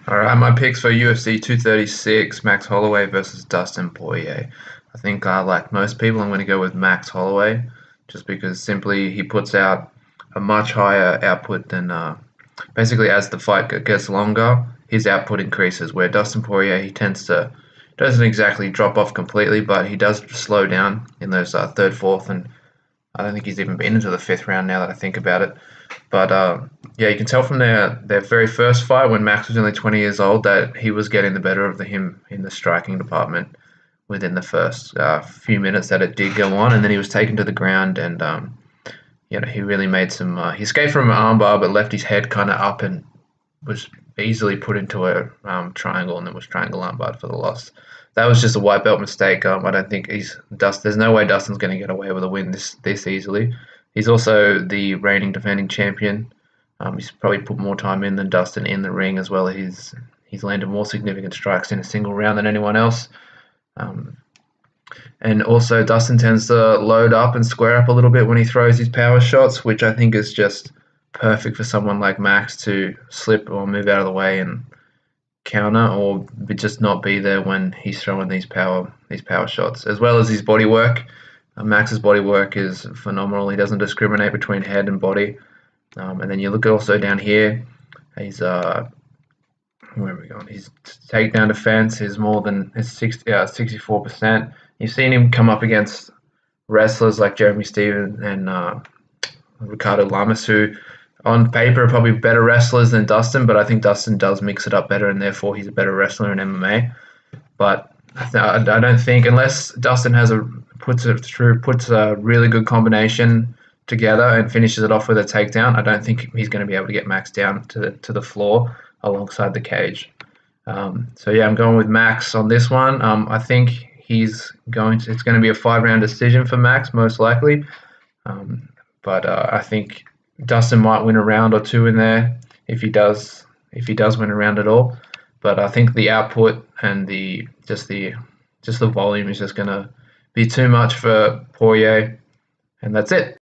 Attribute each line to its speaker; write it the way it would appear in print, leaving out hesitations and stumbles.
Speaker 1: All right, my picks for UFC 236, Max Holloway versus Dustin Poirier. I think, like most people, I'm going to go with Max Holloway, just because simply he puts out a much higher output than basically as the fight gets longer, his output increases. Where Dustin Poirier, he tends to doesn't exactly drop off completely, but he does slow down in those third, fourth, and I don't think he's even been into the fifth round now that I think about it. But yeah, you can tell from their very first fight when Max was only 20 years old that he was getting the better of him in the striking department within the first few minutes that it did go on, and then he was taken to the ground and he really made some. He escaped from an armbar, but left his head kind of up and was easily put into a triangle, and then was triangle armbarred for the loss. That was just a white belt mistake. I don't think There's no way Dustin's going to get away with a win this easily. He's also the reigning defending champion. He's probably put more time in than Dustin in the ring as well. He's landed more significant strikes in a single round than anyone else. Um, and also, Dustin tends to load up and square up a little bit when he throws his power shots, which I think is just perfect for someone like Max to slip or move out of the way and counter, or just not be there when he's throwing these power shots, as well as his body work. Max's body work is phenomenal. He doesn't discriminate between head and body. And then you look also down here, he's where are we going? His takedown defense is more than 64%. You've seen him come up against wrestlers like Jeremy Stevens and Ricardo Lamas, who on paper are probably better wrestlers than Dustin, but I think Dustin does mix it up better, and therefore he's a better wrestler in MMA. But I don't think, unless Dustin puts a really good combination together and finishes it off with a takedown, I don't think he's going to be able to get Max down to the floor alongside the cage. So yeah, I'm going with Max on this one. I think it's going to be a 5-round decision for Max, most likely. But I think Dustin might win a round or two in there if he does win a round at all. But I think the output and just the volume is just going to be too much for Poirier, and that's it.